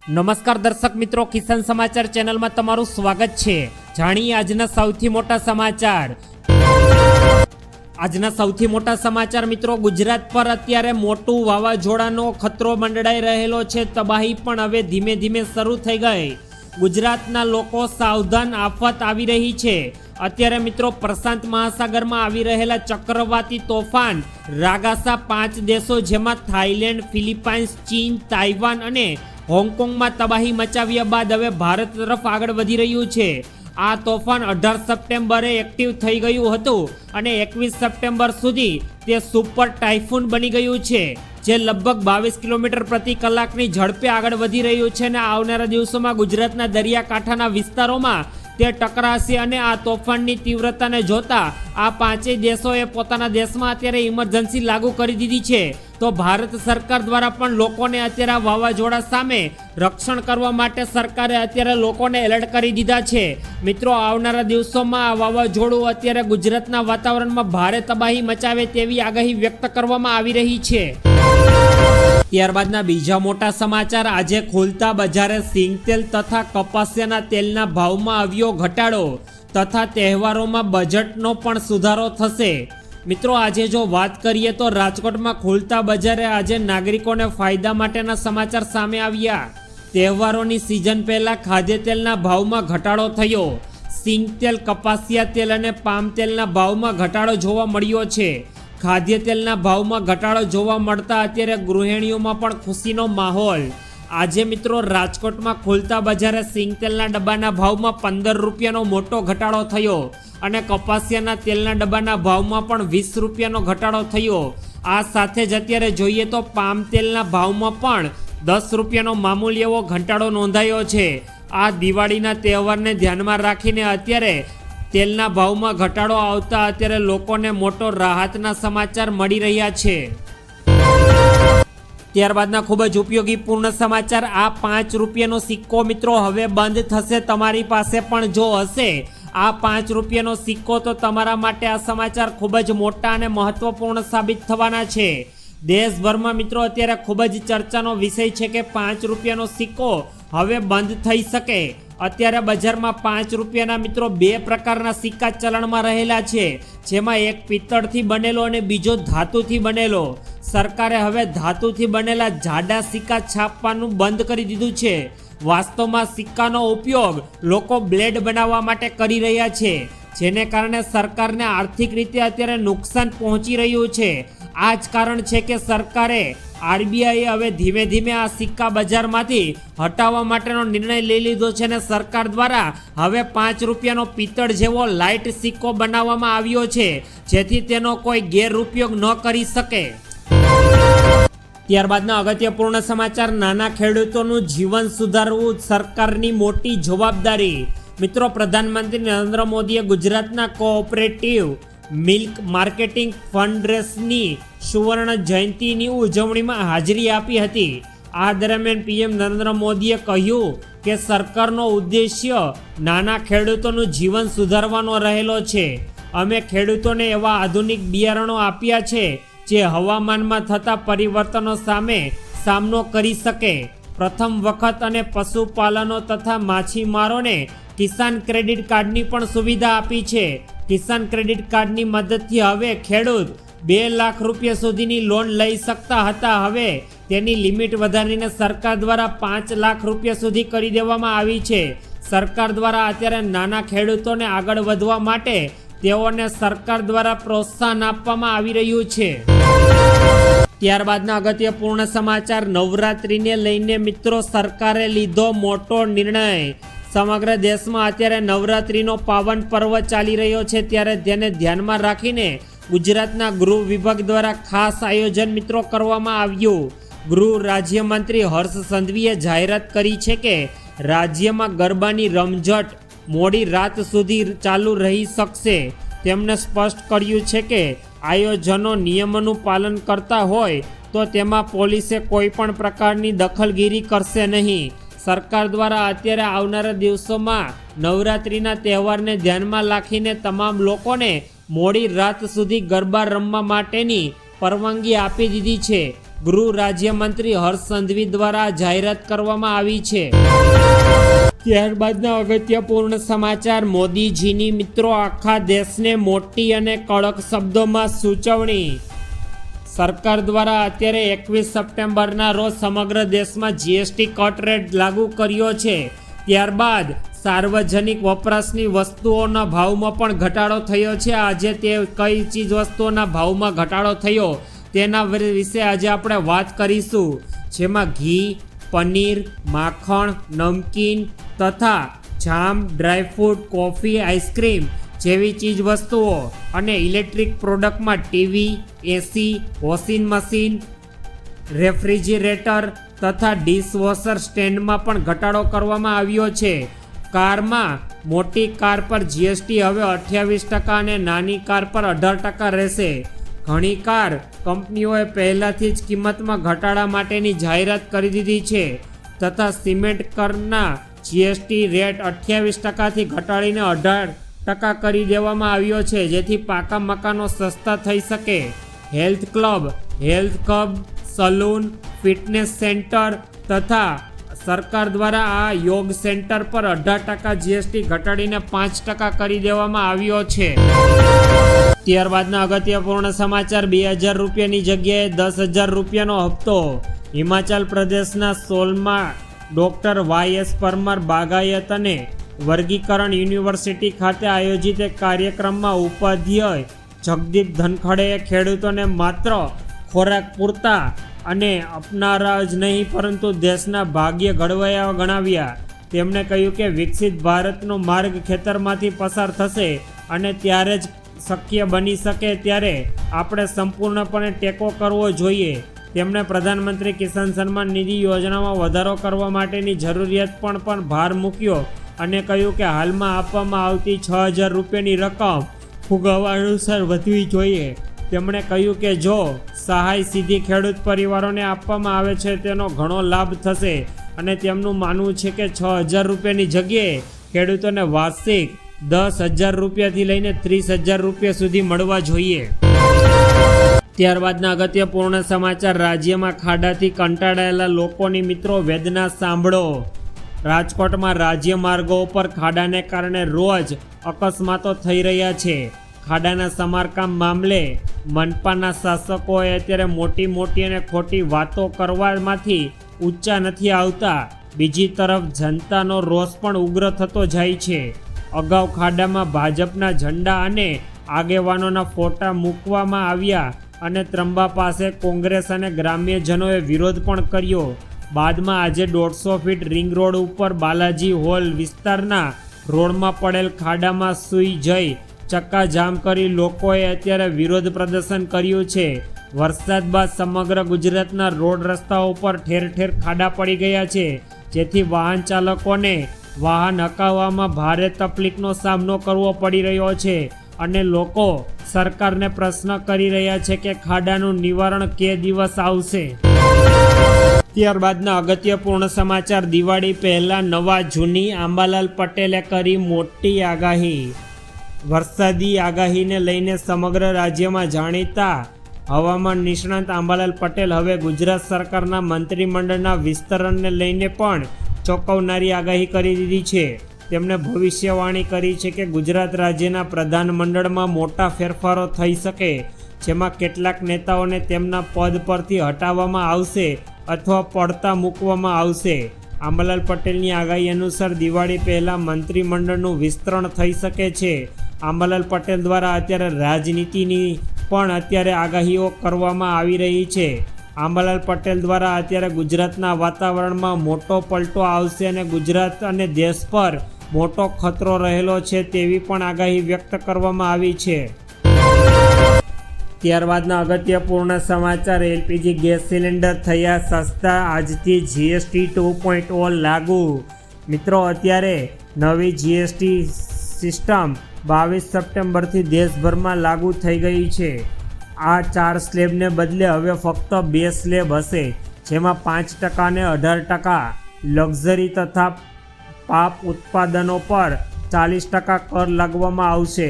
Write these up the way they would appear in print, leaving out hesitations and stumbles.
નમસ્કાર દર્શક મિત્રો, કિસાન સમાચાર ચેનલમાં તમારું સ્વાગત છે। જાણીએ આજના સૌથી મોટા સમાચાર। આજના સૌથી મોટા સમાચાર મિત્રો, ગુજરાત પર અત્યારે મોટું વાવાઝોડાનો ખતરો મંડળાઈ રહેલો છે। તબાહી પણ હવે ધીમે ધીમે શરૂ થઈ ગઈ। ગુજરાતના લોકો સાવધાન, આફત આવી રહી છે। અત્યારે મિત્રો પ્રશાંત મહાસાગરમાં આવી રહેલા ચક્રવાતી તોફાન રાગાસા 5 દેશો જેમાં થાઈલેન્ડ, ફિલિપાઇન્સ, ચીન, તાઇવાન અને હોંગકોંગમાં તબાહી મચાવ્યા બાદ હવે ભારત તરફ આગળ વધી રહ્યું છે। આ તોફાન 18 સપ્ટેમ્બરે એક્ટિવ થઈ ગયું હતું અને 21 સપ્ટેમ્બર સુધી તે સુપર ટાઇફૂન બની ગયું છે, જે લગભગ 22 કિલોમીટર પ્રતિ કલાકની ઝડપે આગળ વધી રહ્યું છે અને આવનારા દિવસોમાં ગુજરાતના દરિયાકાંઠાના વિસ્તારોમાં તે ટકરાશે। અને આ તોફાનની તીવ્રતાને જોતા આ પાંચેય દેશોએ પોતાના દેશમાં અત્યારે ઇમરજન્સી લાગુ કરી દીધી છે। તો ભારત સરકાર દ્વારા પણ લોકોને અત્યારે આ વાવાઝોડા સામે રક્ષણ કરવા માટે સરકારે અત્યારે લોકોને એલર્ટ કરી દીધા છે। મિત્રો, આવનારા દિવસોમાં આ વાવાઝોડું અત્યારે ગુજરાતના વાતાવરણમાં ભારે તબાહી મચાવે તેવી આગાહી વ્યક્ત કરવામાં આવી રહી છે। ત્યારબાદના બીજા મોટા સમાચાર। આજે ખુલતા બજારે સિંગતેલ તથા કપાસિયાના તેલના ભાવમાં આવ્યો ઘટાડો તથા તહેવારોમાં બજેટનો પણ સુધારો થશે। મિત્રો, આજે જો વાત કરીએ તો રાજકોટમાં ખુલતા બજારે આજે નાગરિકોને ફાયદા માટેના સમાચાર સામે આવ્યા। તહેવારોની સિઝન પહેલા ખાદ્ય તેલના ભાવમાં ઘટાડો થયો। સિંગતેલ, કપાસિયા તેલ અને પામ તેલના ભાવમાં ઘટાડો જોવા મળ્યો છે। ખાદ્ય તેલના ભાવમાં ઘટાડો જોવા મળતા અત્યારે ગૃહિણીઓમાં પણ ખુશીનો માહોલ। આજે મિત્રો રાજકોટમાં ખુલતા બજારે સિંગતેલના ડબ્બાના ભાવમાં 15 રૂપિયાનો મોટો ઘટાડો થયો અને કપાસિયાના તેલના ડબ્બાના ભાવમાં પણ 20 રૂપિયાનો ઘટાડો થયો। આ સાથે જ અત્યારે જોઈએ તો પામ તેલના ભાવમાં પણ 10 રૂપિયાનો મામૂલી એવો ઘટાડો નોંધાયો છે। આ દિવાળીના તહેવારને ધ્યાનમાં રાખીને અત્યારે તેલના ભાવમાં ઘટાડો આવતા અત્યારે લોકોને મોટો રાહતના સમાચાર મળી રહ્યા છે। ત્યારબાદના ખૂબ જ ઉપયોગી પૂર્ણ સમાચાર। આ 5 રૂપિયાનો સિક્કો મિત્રો હવે બંધ થશે। તમારી પાસે પણ જો હશે આ 5 રૂપિયાનો સિક્કો તો તમારા માટે આ સમાચાર ખૂબ જ મોટા અને મહત્વપૂર્ણ સાબિત થવાના છે। દેશભરમાં મિત્રો અત્યારે ખૂબ જ ચર્ચાનો વિષય છે કે 5 રૂપિયાનો સિક્કો હવે બંધ થઈ શકે। અત્યારે બજારમાં 5 રૂપિયાના મિત્રો 2 પ્રકારના સિક્કા ચલણમાં રહેલા છે, જેમાં એક પિત્તળથી બનેલો અને બીજો ધાતુથી બનેલો। સરકારે હવે ધાતુથી બનેલા જાડા સિક્કા છાપવાનું બંધ કરી દીધું છે। વાસ્તવમાં સિક્કાનો ઉપયોગ લોકો બ્લેડ બનાવવા માટે કરી રહ્યા છે, જેને કારણે સરકારને આર્થિક રીતે અત્યારે નુકસાન પહોંચી રહ્યું છે। આ જ કારણ છે કે સરકારે આરબીઆઈએ હવે ધીમે ધીમે આ સિક્કા બજારમાંથી હટાવવા માટેનો નિર્ણય લઈ લીધો છે અને સરકાર દ્વારા હવે 5 રૂપિયાનો પિત્તળ જેવો લાઇટ સિક્કો બનાવવામાં આવ્યો છે, જેથી તેનો કોઈ ગેરઉપયોગ ન કરી શકે। ત્યારબાદના અગત્યપૂર્ણ સમાચાર। નાના ખેડૂતોનું જીવન સુધારવું સરકારની મોટી જવાબદારી। મિત્રો, પ્રધાનમંત્રી નરેન્દ્ર મોદીએ ગુજરાતના કોઓપરેટિવ મિલ્ક માર્કેટિંગ ફેડરેશનની સુવર્ણ જયંતિની ઉજવણીમાં હાજરી આપી હતી। આ દરમિયાન પીએમ નરેન્દ્ર મોદીએ કહ્યું કે સરકારનો ઉદ્દેશ્ય નાના ખેડૂતોનું જીવન સુધારવાનો રહેલો છે। અમે ખેડૂતોને એવા આધુનિક બિયારણો આપ્યા છે જે હવામાનમાં થતા પરિવર્તનો સામે સામનો કરી શકે। પ્રથમ વખત અને પશુપાલનો તથા માછીમારોને કિસાન ક્રેડિટ કાર્ડની પણ સુવિધા આપી છે। કિસાન ક્રેડિટ કાર્ડની મદદથી હવે ખેડૂત 2 લાખ રૂપિયા સુધીની લોન લઈ શકતા હતા। હવે તેની લિમિટ વધારીને સરકાર દ્વારા 5 લાખ રૂપિયા સુધી કરી દેવામાં આવી છે। સરકાર દ્વારા અત્યારે નાના ખેડૂતોને આગળ વધવા માટે તેઓને સરકાર દ્વારા પ્રોત્સાહન આપવામાં આવી રહ્યું છે। ત્યારબાદના અગત્યપૂર્ણ સમાચાર। નવરાત્રિને લઈને મિત્રો સરકારે લીધો મોટો નિર્ણય। સમગ્ર દેશમાં અત્યારે નવરાત્રિનો પાવન પર્વ ચાલી રહ્યો છે, ત્યારે તેને ધ્યાનમાં રાખીને ગુજરાતના ગૃહ વિભાગ દ્વારા ખાસ આયોજન મિત્રો કરવામાં આવ્યું। ગૃહ રાજ્યમંત્રી હર્ષ સંઘવીએ જાહેરાત કરી છે કે રાજ્યમાં ગરબાની રમઝટ મોડી રાત સુધી ચાલુ રહી શકશે। તેમણે સ્પષ્ટ કર્યું છે કે આયોજનો નિયમોનું પાલન કરતા હોય તો તેમાં પોલીસે કોઈ પણ પ્રકારની દખલગીરી કરશે નહીં। સરકાર દ્વારા અત્યારે આવનારા દિવસોમાં નવરાત્રિના તહેવારને ધ્યાનમાં રાખીને તમામ લોકોને મોડી રાત સુધી ગરબા રમવા માટેની પરવાનગી આપી દીધી છે। ગૃહ રાજ્યમંત્રી હર્ષ સંઘવી દ્વારા જાહેરાત કરવામાં આવી છે. ત્યારબાદના અગત્યપૂર્ણ સમાચાર, મોદીજીની મિત્રો આખા દેશને મોટી અને કડક શબ્દોમાં સૂચવણી. સરકાર દ્વારા અત્યારે 21 સપ્ટેમ્બરના રોજ સમગ્ર દેશમાં જીએસટી કટ રેટ લાગુ કર્યો છે. ત્યારબાદ સાર્વજનિક વપરાશની વસ્તુઓના ભાવમાં પણ ઘટાડો થયો છે. આજે તે કઈ ચીજ વસ્તુઓના ભાવમાં ઘટાડો થયો તેના વિશે આજે આપણે વાત કરીશું, જેમાં ઘી, પનીર, માખણ, નમકીન તથા જામ, ડ્રાયફ્રૂટ, કોફી, આઈસ્ક્રીમ જેવી ચીજ વસ્તુઓ અને ઇલેક્ટ્રિક પ્રોડક્ટમાં ટીવી, એસી, વોશિંગ મશીન, રેફ્રિજરેટર તથા ડિશવોશર સ્ટેન્ડમાં પણ ઘટાડો કરવામાં આવ્યો છે. કારમાં મોટી કાર પર જીએસટી હવે 28% અને નાની કાર પર 18% રહેશે. ઘણી કાર કંપનીઓએ પહેલાથી જ કિંમતમાં ઘટાડા માટેની જાહેરાત કરી દીધી છે તથા સિમેન્ટ કરના જીએસટી રેટ 28%થી ઘટાડીને 18% કરી દેવામાં આવ્યો છે, જેથી પાકા મકાનો સસ્તા થઈ શકે. Health club, salon, fitness centre તથા સરકાર દ્વારા આ યોગ સેન્ટર પર 18% જીએસટી ઘટાડીને 5% કરી દેવામાં આવ્યો છે. ત્યારબાદના અગત્યપૂર્ણ સમાચાર, 2000 રૂપિયાની જગ્યાએ 10,000 રૂપિયાનો હપ્તો. હિમાચલ પ્રદેશના સોલમાં ડોક્ટર YS પરમાર બાગાયત અને વર્ગીકરણ યુનિવર્સિટી ખાતે આયોજિત એક કાર્યક્રમમાં ઉપાધ્યાય જગદીપ ધનખડેએ ખેડૂતોને માત્ર ખોરાક પૂરતા અને અપનારા જ નહીં પરંતુ દેશના ભાગ્ય ઘડવૈયા ગણાવ્યા. તેમણે કહ્યું કે વિકસિત ભારતનો માર્ગ ખેતરમાંથી પસાર થશે અને ત્યારે જ શક્ય બની શકે ત્યારે આપણે સંપૂર્ણપણે ટેકો કરવો જોઈએ. તેમણે પ્રધાનમંત્રી કિસાન સન્માન નિધિ યોજનામાં વધારો કરવા માટેની જરૂરિયાત પણ ભાર મૂક્યો અને કહ્યું કે હાલમાં આપવામાં આવતી 6,000 રૂપિયાની રકમ ફુગાવા અનુસાર વધવી જોઈએ. તેમણે કહ્યું કે જો સહાય સીધી ખેડૂત પરિવારોને આપવામાં આવે છે તેનો ઘણો લાભ થશે અને તેમનું માનવું છે કે 6,000 રૂપિયાની જગ્યાએ ખેડૂતોને વાર્ષિક 10,000 રૂપિયાથી લઈને 30,000 રૂપિયા સુધી મળવા જોઈએ. ત્યારબાદના અગત્યપૂર્ણ સમાચાર, રાજ્યમાં ખાડાથી કંટાળાયેલા લોકોની મિત્રો વેદના સાંભળો. રાજકોટમાં રાજ્ય માર્ગો ઉપર ખાડાને કારણે રોજ અકસ્માતો થઈ રહ્યા છે. ખાડાના સમારકામ મામલે મનપાના શાસકોએ અત્યારે મોટી અને ખોટી વાતો કરવામાંથી ઊંચા નથી આવતા. બીજી તરફ જનતાનો રોષ પણ ઉગ્ર થતો જાય છે. અગાઉ ખાડામાં ભાજપના ઝંડા અને આગેવાનોના ફોટા મૂકવામાં આવ્યા અને ત્રંબા પાસે કોંગ્રેસ અને ગ્રામ્યજનોએ વિરોધ પણ કર્યો. બાદમાં આજે 150 ફીટ રિંગ રોડ ઉપર બાલાજી હોલ વિસ્તારના રોડમાં પડેલ ખાડામાં સૂઈ જઈ ચક્કાજામ કરી લોકોએ અત્યારે વિરોધ પ્રદર્શન કર્યું છે. વરસાદ બાદ સમગ્ર ગુજરાતના રોડ રસ્તાઓ પર ઠેર ઠેર ખાડા પડી ગયા છે, જેથી વાહન ચાલકોને વાહન હકાવવામાં ભારે તકલીફનો સામનો કરવો પડી રહ્યો છે અને લોકો સરકારને પ્રશ્ન કરી રહ્યા છે કે ખાડાનું નિવારણ કે દિવસ આવશે. ત્યારબાદના અગત્યપૂર્ણ સમાચાર, દિવાળી પહેલા નવા જૂની આંબાલાલ પટેલે કરી મોટી આગાહી. વરસાદી આગાહીને લઈને સમગ્ર રાજ્યમાં જાણીતા હવામાન નિષ્ણાત આંબાલાલ પટેલ હવે ગુજરાત સરકારના મંત્રીમંડળના વિસ્તરણને લઈને પણ ચોંકાવનારી આગાહી કરી દીધી છે. તેમણે ભવિષ્યવાણી કરી છે કે ગુજરાત રાજ્યના પ્રધાનમંડળમાં મોટા ફેરફારો થઈ શકે, જેમાં કેટલાક નેતાઓને તેમના પદ પરથી હટાવવામાં આવશે અથવા પડતા મૂકવામાં આવશે. આંબાલાલ પટેલની આગાહી અનુસાર દિવાળી પહેલાં મંત્રીમંડળનું વિસ્તરણ થઈ શકે છે. આંબાલાલ પટેલ દ્વારા અત્યારે રાજનીતિની પણ અત્યારે આગાહીઓ કરવામાં આવી રહી છે. આંબાલાલ પટેલ દ્વારા અત્યારે ગુજરાતના વાતાવરણમાં મોટો પલટો આવશે અને ગુજરાત અને દેશ પર મોટો ખતરો રહેલો છે તેવી પણ આગાહી વ્યક્ત કરવામાં આવી છે. ત્યારબાદના અગત્યપૂર્ણ સમાચાર, એલપીજી ગેસ સિલિન્ડર થયા સસ્તા, આજથી જીએસટી 2.0 લાગુ. મિત્રો, અત્યારે નવી જીએસટી સિસ્ટમ 22 સપ્ટેમ્બરથી દેશભરમાં લાગુ થઈ ગઈ છે. આ 4 સ્લેબને બદલે હવે ફક્ત 2 સ્લેબ હશે, જેમાં 5% અને 18% લક્ઝરી તથા પાપ ઉત્પાદનો પર 40% કર લાગવામાં આવશે.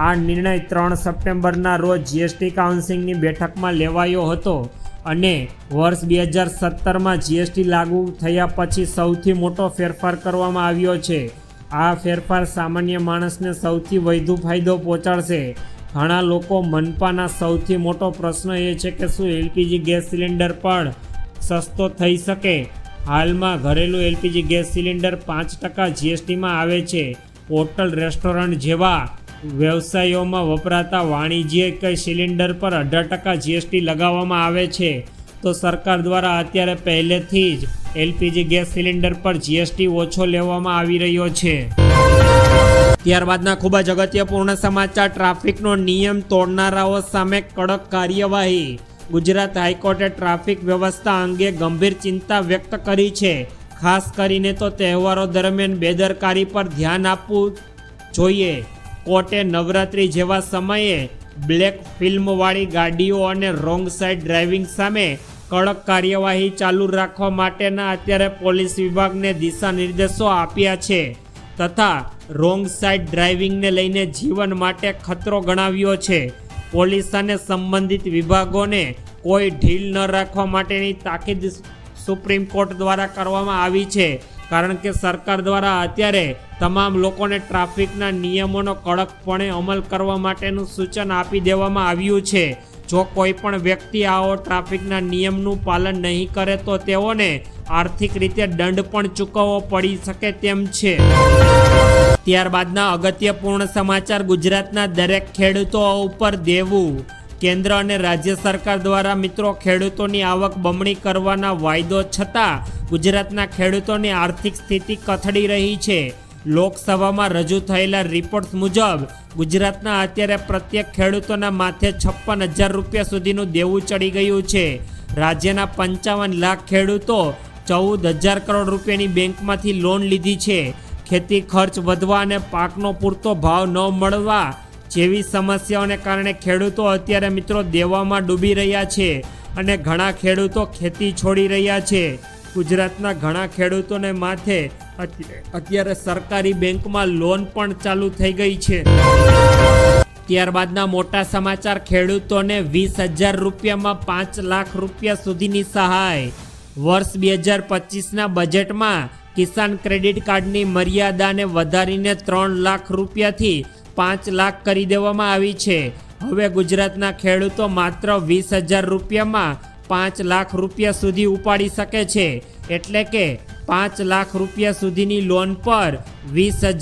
આ નિર્ણય 3 સપ્ટેમ્બરના રોજ જીએસટી કાઉન્સિલની બેઠકમાં લેવાયો હતો અને વર્ષ 2017માં જીએસટી લાગુ થયા પછી સૌથી મોટો ફેરફાર કરવામાં આવ્યો છે. આ ફેરફાર સામાન્ય માણસને સૌથી વધુ ફાયદો પહોંચાડશે. ઘણા લોકો મનપાના સૌથી મોટો પ્રશ્ન એ છે કે શું એલપીજી ગેસ સિલિન્ડર પણ સસ્તો થઈ શકે. હાલમાં ઘરેલું એલપીજી ગેસ સિલિન્ડર 5% જીએસટીમાં આવે છે. હોટલ, રેસ્ટોરન્ટ જેવા વ્યવસાયોમાં વપરાતા વાણિજ્યિક સિલિન્ડર પર 18% જીએસટી લગાવવામાં આવે છે. તો સરકાર દ્વારા અત્યારે પહેલેથી જ એલપીજી ગેસ સિલિન્ડર પર જીએસટી ઓછો લેવામાં આવી રહ્યો છે. ત્યારબાદના ખૂબ જ અગત્યપૂર્ણ સમાચાર, ટ્રાફિકનો નિયમ તોડનારાઓ સામે કડક કાર્યવાહી. ગુજરાત હાઈકોર્ટે ટ્રાફિક વ્યવસ્થા અંગે ગંભીર ચિંતા વ્યક્ત કરી છે. ખાસ કરીને તો તહેવારો દરમિયાન બેદરકારી પર ધ્યાન આપવું જોઈએ. કોર્ટે નવરાત્રિ જેવા સમયે બ્લેક ફિલ્મવાળી ગાડીઓ અને રોંગ સાઇડ ડ્રાઇવિંગ સામે કડક કાર્યવાહી ચાલુ રાખવા માટેના અત્યારે પોલીસ વિભાગને દિશા નિર્દેશો આપ્યા છે તથા રોંગ સાઇડ ડ્રાઇવિંગને લઈને જીવન માટે ખતરો ગણાવ્યો છે. પોલીસ અને સંબંધિત વિભાગોને કોઈ ઢીલ ન રાખવા માટેની તાકીદ સુપ્રીમ કોર્ટ દ્વારા કરવામાં આવી છે. કારણ કે સરકાર દ્વારા અત્યારે તમામ લોકોને ટ્રાફિકના નિયમોનો કડકપણે અમલ કરવા માટેનું સૂચન આપી દેવામાં આવ્યું છે. જો કોઈ પણ વ્યક્તિ આવો ટ્રાફિકના નિયમનું પાલન નહીં કરે તો તેઓને આર્થિક રીતે દંડ પણ ચૂકવવો પડી શકે તેમ છે. ત્યારબાદના અગત્યપૂર્ણ સમાચાર, ગુજરાતના દરેક ખેડૂતો ઉપર દેવું. કેન્દ્ર અને રાજ્ય સરકાર દ્વારા મિત્રો ખેડૂતોની આવક બમણી કરવાના વાયદો છતાં ગુજરાતના ખેડૂતોની આર્થિક સ્થિતિ કથળી રહી છે. લોકસભામાં રજૂ થયેલા રિપોર્ટ્સ મુજબ ગુજરાતના અત્યારે પ્રત્યેક ખેડૂતોના માથે 56,000 રૂપિયા સુધીનું દેવું ચડી ગયું છે. રાજ્યના 55 લાખ ખેડૂતો 14,000 કરોડ રૂપિયાની બેંકમાંથી લોન લીધી છે. ખેતી ખર્ચ વધવા અને પાકનો પૂરતો ભાવ ન મળવા જેવી સમસ્યાઓને કારણે ખેડૂતો અત્યારે મિત્રો દેવામાં ડૂબી રહ્યા છે અને ઘણા ખેડૂતો ખેતી છોડી રહ્યા છે. ગુજરાતના ઘણા ખેડૂતોને માથે અત્યારે સરકારી બેંકમાં લોન પણ ચાલુ થઈ ગઈ છે. ત્યારબાદના મોટા સમાચાર, ખેડૂતોને 20,000 રૂપિયામાં 5 લાખ રૂપિયા સુધીની સહાય. વર્ષ 2025ના બજેટમાં કિસાન ક્રેડિટ કાર્ડની મર્યાદાને વધારીને 3 લાખ રૂપિયાથી 5 લાખ કરી દેવામાં આવી છે. હવે ગુજરાતના ખેડૂતો માત્ર 20,000 રૂપિયામાં 5 લાખ રૂપિયા સુધી ઉપાડી શકે છે. એટલે કે 5 લાખ રૂપિયા સુધીની લોન પર 20,000